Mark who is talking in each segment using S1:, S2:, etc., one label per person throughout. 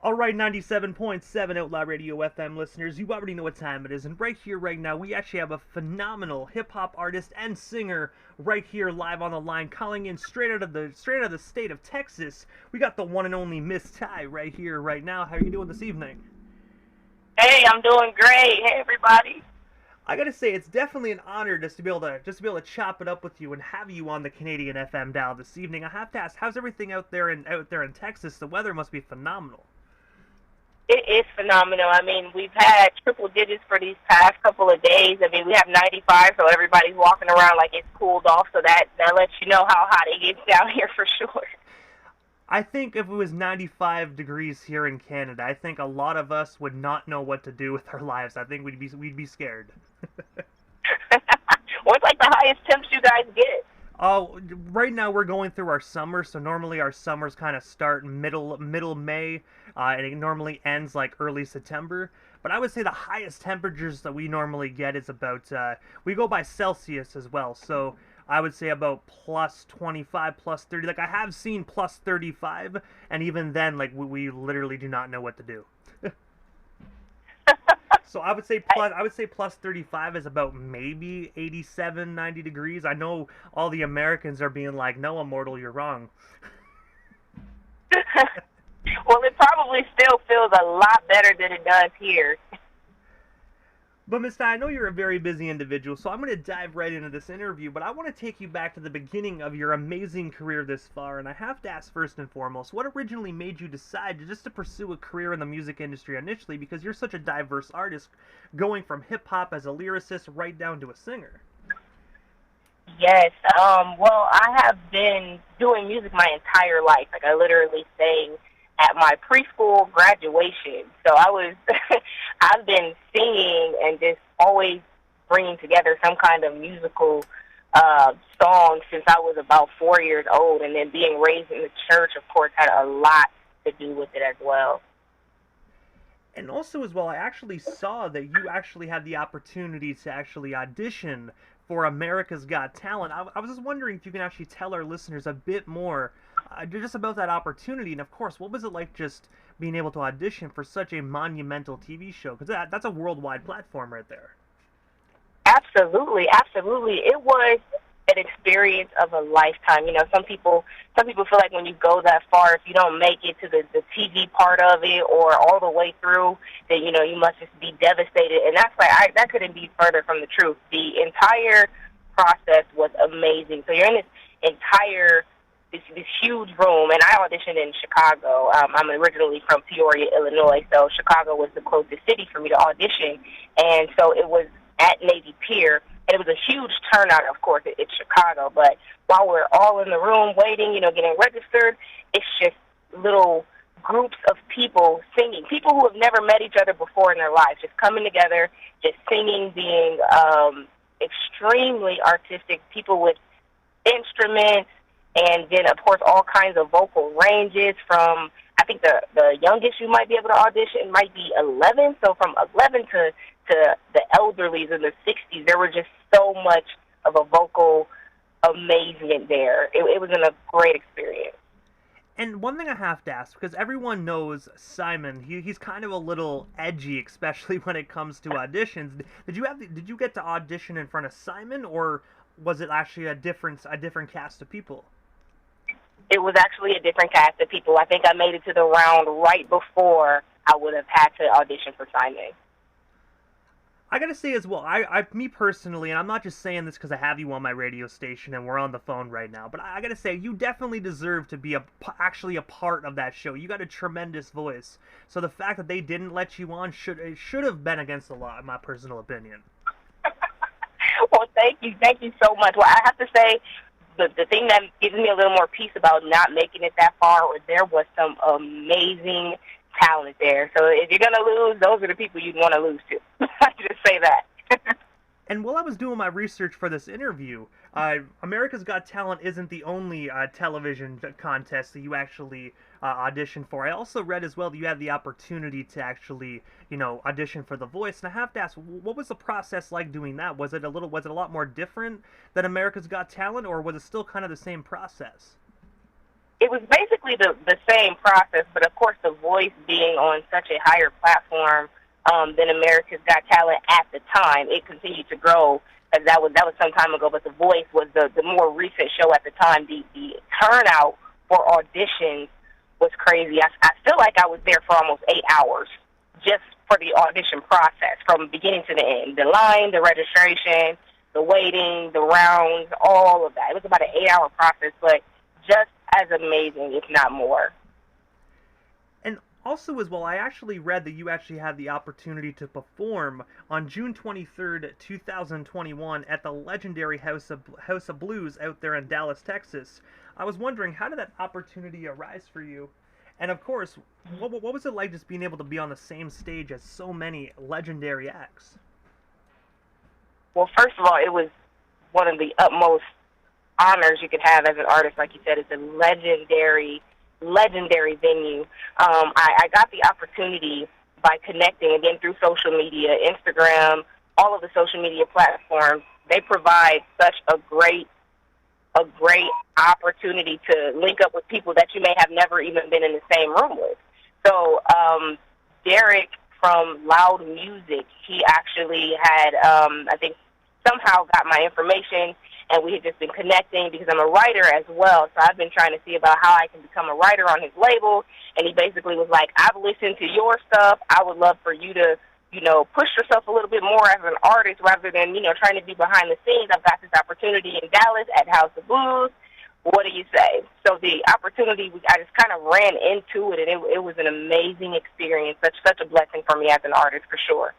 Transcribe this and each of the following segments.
S1: Alright, 97.7 Outlaw Radio FM listeners, you already know what time it is, and right here, right now, we actually have a phenomenal hip-hop artist and singer right here live on the line, calling in straight out of the state of Texas. We got the one and only Miss Ty right here, right now. How are you doing this evening?
S2: Hey, I'm doing great. Hey, everybody.
S1: I gotta say, it's definitely an honor just to be able to chop it up with you and have you on the Canadian FM dial this evening. I have to ask, how's everything out there in Texas? The weather must be phenomenal.
S2: It is phenomenal. I mean, we've had triple digits for these past couple of days. I mean, we have 95, so everybody's walking around like it's cooled off, so that lets you know how hot it gets down here for sure.
S1: I think if it was 95 degrees here in Canada, I think a lot of us would not know what to do with our lives. I think we'd be scared.
S2: What's like the highest temps you guys get?
S1: Oh, right now we're going through our summer, so normally our summers kind of start middle May, and it normally ends like early September. But I would say the highest temperatures that we normally get is about we go by Celsius as well, so I would say about plus 25, plus 30. Like I have seen plus 35, and even then, like we literally do not know what to do. So I would say plus 35 is about maybe 87, 90 degrees. I know all the Americans are being like, "No, immortal, you're wrong."
S2: Well, it probably still feels a lot better than it does here.
S1: But Miss Ty, I know you're a very busy individual, so I'm going to dive right into this interview, but I want to take you back to the beginning of your amazing career this far, and I have to ask first and foremost, what originally made you decide to pursue a career in the music industry initially, because you're such a diverse artist, going from hip-hop as a lyricist right down to a singer?
S2: Yes. Well, I have been doing music my entire life. Like I literally sang at my preschool graduation. So I've been singing and just always bringing together some kind of musical song since I was about 4 years old. And then being raised in the church, of course, had a lot to do with it as well.
S1: And also as well, I actually saw that you actually had the opportunity to actually audition for America's Got Talent. I was just wondering if you can actually tell our listeners a bit more just about that opportunity, and of course, what was it like just being able to audition for such a monumental TV show? Because that's a worldwide platform right there.
S2: Absolutely, absolutely. It was an experience of a lifetime. You know, some people feel like when you go that far, if you don't make it to the TV part of it or all the way through, then you must just be devastated. And that's like that couldn't be further from the truth. The entire process was amazing. So you're in this huge room, and I auditioned in Chicago. I'm originally from Peoria, Illinois, so Chicago was the closest city for me to audition, and so it was at Navy Pier, and it was a huge turnout, of course. It's Chicago, but while we're all in the room waiting, getting registered, it's just little groups of people singing, people who have never met each other before in their lives, just coming together, just singing, being extremely artistic, people with instruments, and then, of course, all kinds of vocal ranges from, I think the youngest you might be able to audition might be 11. So from 11 to the elderlies in the 60s, there was just so much of a vocal amazement there. It was a great experience.
S1: And one thing I have to ask, because everyone knows Simon, he's kind of a little edgy, especially when it comes to auditions. Did you get to audition in front of Simon, or was it actually a different cast of people?
S2: It was actually a different cast of people. I think I made it to the round right before I would have had to audition for Simon.
S1: I gotta say as well, me personally, and I'm not just saying this because I have you on my radio station and we're on the phone right now, but I gotta say, you definitely deserve to be actually a part of that show. You got a tremendous voice. So the fact that they didn't let you on should have been against the law, in my personal opinion.
S2: Well, thank you so much. Well, I have to say, the thing that gives me a little more peace about not making it that far, there was some amazing talent there. So if you're going to lose, those are the people you'd want to lose to. I just say that.
S1: And while I was doing my research for this interview, America's Got Talent isn't the only television contest that you actually audition for. I also read as well that you had the opportunity to actually, audition for The Voice. And I have to ask, what was the process like doing that? Was it a lot more different than America's Got Talent, or was it still kind of the same process?
S2: it was basically the same process, but of course the Voice being on such a higher platform than America's Got Talent at the time, it continued to grow. As that was some time ago, but the Voice was the more recent show at the time. The turnout for auditions was crazy. I feel like I was there for almost 8 hours just for the audition process, from beginning to the end. The line, the registration, the waiting, the rounds, all of that. It was about an 8-hour process, but just as amazing, if not more.
S1: And also as well, I actually read that you actually had the opportunity to perform on June 23rd, 2021 at the legendary House of Blues out there in Dallas, Texas. I was wondering, how did that opportunity arise for you? And of course, what was it like just being able to be on the same stage as so many legendary acts?
S2: Well, first of all, it was one of the utmost honors you could have as an artist. Like you said, it's a legendary venue. I got the opportunity by connecting, again, through social media, Instagram, all of the social media platforms. They provide such a great opportunity to link up with people that you may have never even been in the same room with. So Derek from Loud Music, he actually had, I think, somehow got my information, and we had just been connecting because I'm a writer as well. So I've been trying to see about how I can become a writer on his label, and he basically was like, I've listened to your stuff. I would love for you to, push yourself a little bit more as an artist rather than, trying to be behind the scenes. I've got this opportunity in Dallas at House of Blues. What do you say? So the opportunity, I just kind of ran into it, and it was an amazing experience, such a blessing for me as an artist, for sure.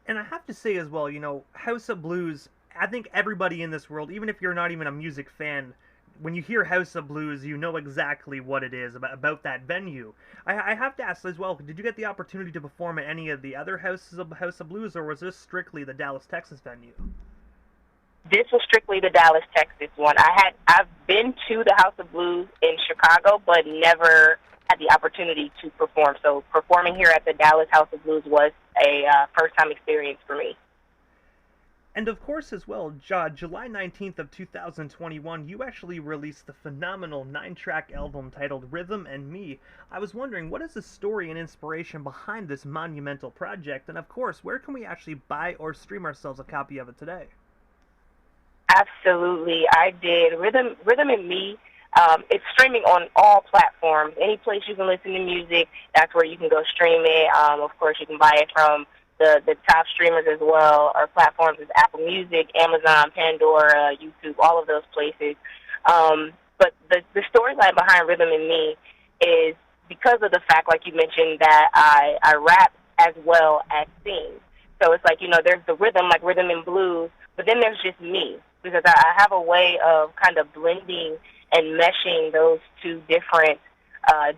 S1: And I have to say as well, House of Blues, I think everybody in this world, even if you're not even a music fan, when you hear House of Blues, you know exactly what it is about that venue. I have to ask as well, did you get the opportunity to perform at any of the other House of Blues, or was this strictly the Dallas, Texas venue?
S2: This was strictly the Dallas, Texas one. I've been to the House of Blues in Chicago, but never had the opportunity to perform. So performing here at the Dallas House of Blues was a first-time experience for me.
S1: And of course as well, July 19th of 2021, you actually released the phenomenal 9-track album titled Rhythm and Me. I was wondering, what is the story and inspiration behind this monumental project? And of course, where can we actually buy or stream ourselves a copy of it today?
S2: Absolutely. I did. Rhythm and Me, it's streaming on all platforms. Any place you can listen to music, that's where you can go stream it. Of course, you can buy it from the top streamers as well. Our platforms is Apple Music, Amazon, Pandora, YouTube, all of those places. But the storyline behind Rhythm and Me is because of the fact, like you mentioned, that I rap as well as sing. So it's like, there's the rhythm, like rhythm and blues, but then there's just me, because I have a way of kind of blending and meshing those two different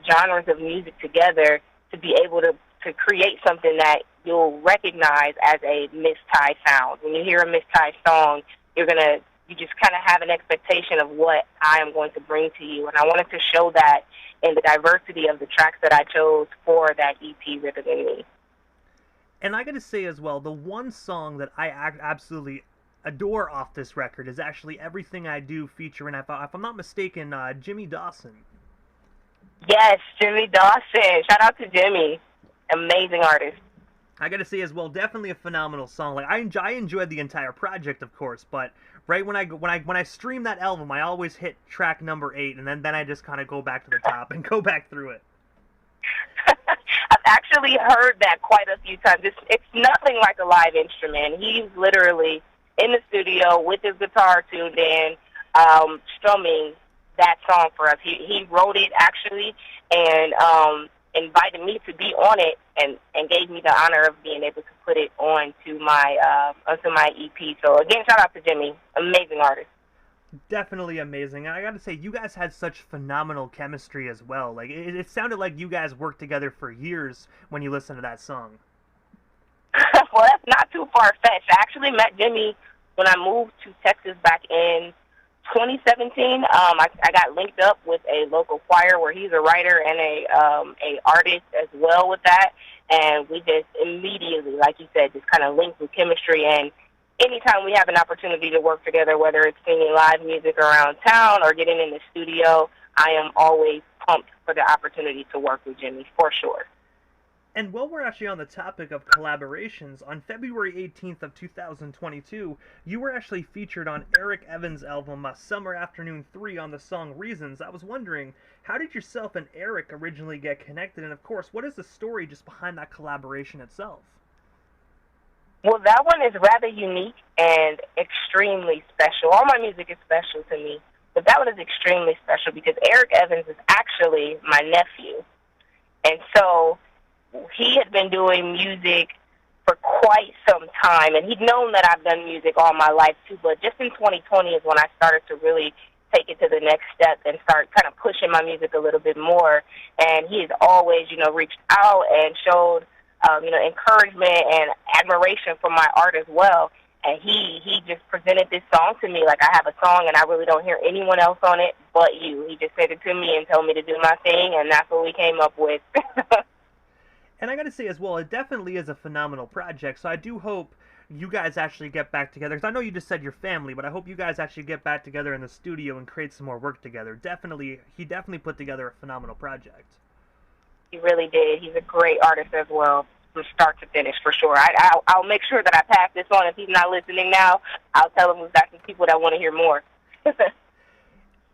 S2: genres of music together to be able to create something that you'll recognize as a Miss Ty sound. When you hear a Miss Ty song, you just kind of have an expectation of what I am going to bring to you. And I wanted to show that in the diversity of the tracks that I chose for that EP, Rhythm and Me.
S1: And I got to say as well, the one song that I absolutely adore off this record is actually Everything I Do, featuring, if I'm not mistaken, Jimmy Dawson.
S2: Yes, Jimmy Dawson. Shout out to Jimmy. Amazing artist.
S1: I gotta say as well, definitely a phenomenal song. Like I enjoyed the entire project, of course, but right when I stream that album, I always hit track number 8, and then I just kind of go back to the top and go back through it.
S2: I've actually heard that quite a few times. It's nothing like a live instrument. He's literally in the studio with his guitar tuned in, strumming that song for us. He wrote it actually, and invited me to be on it, and gave me the honor of being able to put it onto my EP. So again, shout out to Jimmy, amazing artist.
S1: Definitely amazing. And I gotta say, you guys had such phenomenal chemistry as well. Like it sounded like you guys worked together for years when you listened to that song.
S2: Well, that's not too far-fetched. I actually met Jimmy when I moved to Texas back in 2017. I got linked up with a local choir where he's a writer and a artist as well with that, and we just immediately, like you said, just kind of linked with chemistry. And anytime we have an opportunity to work together, whether it's singing live music around town or getting in the studio, I am always pumped for the opportunity to work with Jimmy, for sure.
S1: And while we're actually on the topic of collaborations, on February 18th of 2022, you were actually featured on Eric Evans' album Summer Afternoon 3 on the song Reasons. I was wondering, how did yourself and Eric originally get connected? And of course, what is the story just behind that collaboration itself?
S2: Well, that one is rather unique and extremely special. All my music is special to me, but that one is extremely special because Eric Evans is actually my nephew. And so he had been doing music for quite some time, and he'd known that I've done music all my life too, but just in 2020 is when I started to really take it to the next step and start kind of pushing my music a little bit more. And he has always, reached out and showed, encouragement and admiration for my art as well. And he just presented this song to me like I have a song and I really don't hear anyone else on it but you. He just said it to me and told me to do my thing, and that's what we came up with.
S1: And I gotta say as well, it definitely is a phenomenal project, so I do hope you guys actually get back together, because I know you just said your family, but I hope you guys actually get back together in the studio and create some more work together. He definitely put together a phenomenal project. He
S2: really did. He's a great artist as well, from start to finish, for sure. I'll make sure that I pass this on. If he's not listening now, I'll tell him we've got some people that want to hear more.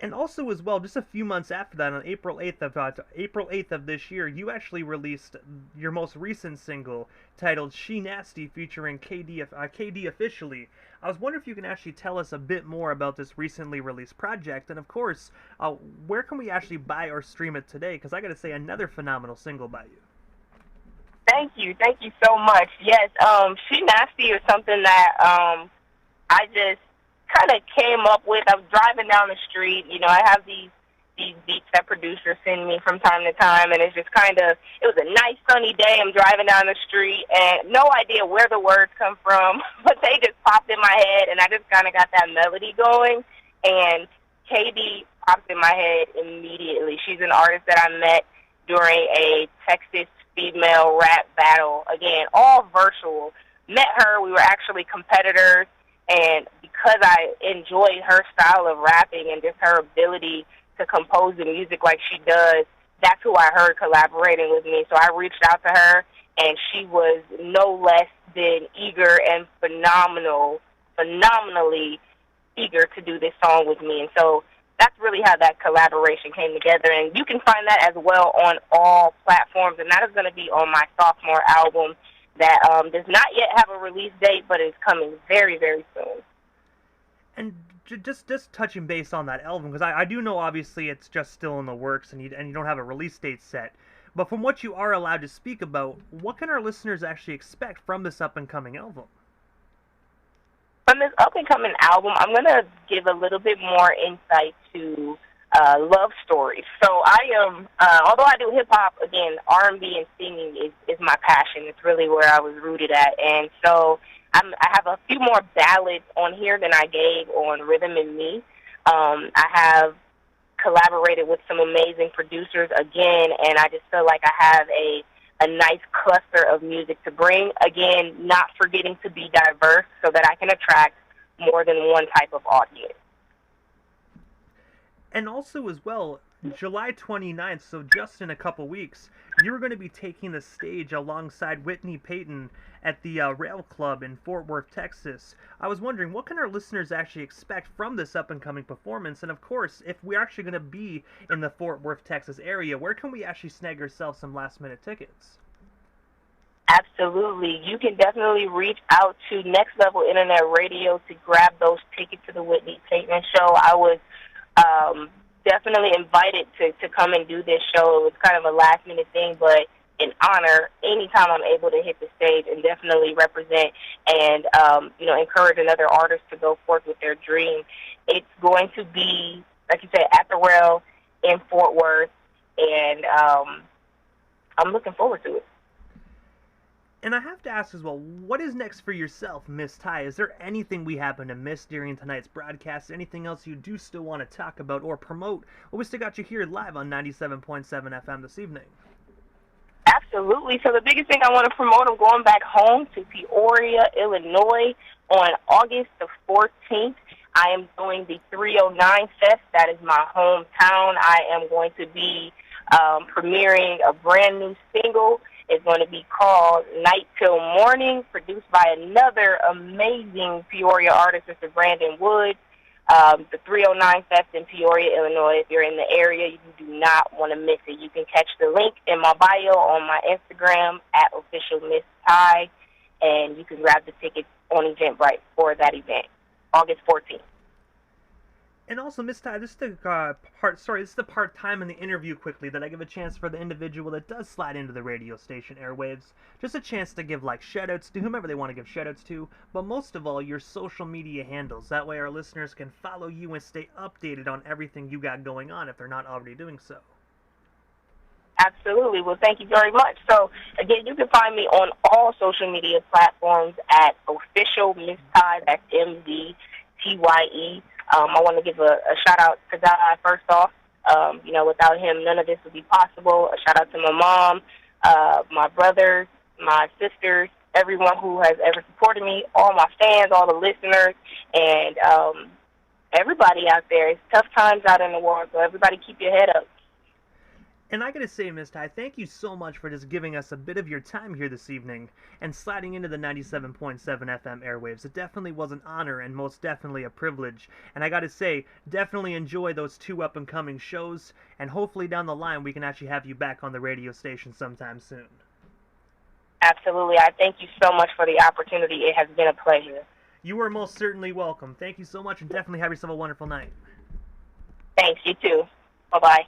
S1: And also as well, just a few months after that, on April 8th of this year, you actually released your most recent single titled She Nasty, featuring KD officially. I was wondering if you can actually tell us a bit more about this recently released project, and of course, where can we actually buy or stream it today? Because I gotta say, another phenomenal single by you.
S2: Thank you so much. Yes, She Nasty is something that I just kind of came up with. I was driving down the street. I have these beats that producers send me from time to time, and it's just it was a nice sunny day. I'm driving down the street, and no idea where the words come from, but they just popped in my head, and I just kind of got that melody going, and KD popped in my head immediately. She's an artist that I met during a Texas female rap battle. Again, all virtual. Met her. We were actually competitors. And because I enjoyed her style of rapping and just her ability to compose the music like she does, that's who I heard collaborating with me. So I reached out to her, and she was no less than eager and phenomenally eager to do this song with me. And so that's really how that collaboration came together. And you can find that as well on all platforms, and that is going to be on my sophomore album that does not yet have a release date, but is coming very, very soon.
S1: And just touching base on that album, because I do know obviously it's just still in the works and you don't have a release date set, but from what you are allowed to speak about, what can our listeners actually expect from this up-and-coming album?
S2: From this up-and-coming album, I'm going to give a little bit more insight to love stories. So I am, although I do hip-hop, again, R&B and singing is my passion. It's really where I was rooted at. And so I have a few more ballads on here than I gave on Rhythm and Me. I have collaborated with some amazing producers again, and I just feel like I have a nice cluster of music to bring. Again, not forgetting to be diverse so that I can attract more than one type of audience.
S1: And also as well, July 29th, so just in a couple weeks, you're going to be taking the stage alongside Whitney Payton at the Rail Club in Fort Worth, Texas. I was wondering, what can our listeners actually expect from this up-and-coming performance? And of course, if we're actually going to be in the Fort Worth, Texas area, where can we actually snag ourselves some last-minute tickets?
S2: Absolutely. You can definitely reach out to Next Level Internet Radio to grab those tickets to the Whitney Payton show. I was definitely invited to come and do this show. It was kind of a last-minute thing, but an honor anytime I'm able to hit the stage and definitely represent and, encourage another artist to go forth with their dream. It's going to be, like you said, at the Rail in Fort Worth, and I'm looking forward to it.
S1: And I have to ask as well, what is next for yourself, Miss Ty? Is there anything we happen to miss during tonight's broadcast? Anything else you do still want to talk about or promote? Well, we still got you here live on 97.7 FM this evening.
S2: Absolutely. So the biggest thing I want to promote, I'm going back home to Peoria, Illinois on August the 14th. I am doing the 309 Fest. That is my hometown. I am going to be premiering a brand new single. It's going to be called Night Till Morning, produced by another amazing Peoria artist, Mr. Brandon Wood. The 309 Fest in Peoria, Illinois. If you're in the area, you do not want to miss it. You can catch the link in my bio on my Instagram at @officialmissty, and you can grab the tickets on Eventbrite for that event, August 14th.
S1: And also, Miss Ty, this is the part time in the interview quickly that I give a chance for the individual that does slide into the radio station airwaves, just a chance to give like shout-outs to whomever they want to give shout-outs to, but most of all, your social media handles. That way our listeners can follow you and stay updated on everything you got going on if they're not already doing so.
S2: Absolutely. Well, thank you very much. So, again, you can find me on all social media platforms at Official Miss Ty. That's MDTYE. I want to give a shout-out to God first off. Without him, none of this would be possible. A shout-out to my mom, my brothers, my sisters, everyone who has ever supported me, all my fans, all the listeners, and everybody out there. It's tough times out in the world, so everybody keep your head up.
S1: And I gotta say, Miss Ty, thank you so much for just giving us a bit of your time here this evening and sliding into the 97.7 FM airwaves. It definitely was an honor and most definitely a privilege. And I gotta say, definitely enjoy those 2 up-and-coming shows, and hopefully down the line we can actually have you back on the radio station sometime soon.
S2: Absolutely. I thank you so much for the opportunity. It has been a pleasure.
S1: You are most certainly welcome. Thank you so much, and definitely have yourself a wonderful night.
S2: Thanks. You too. Bye-bye.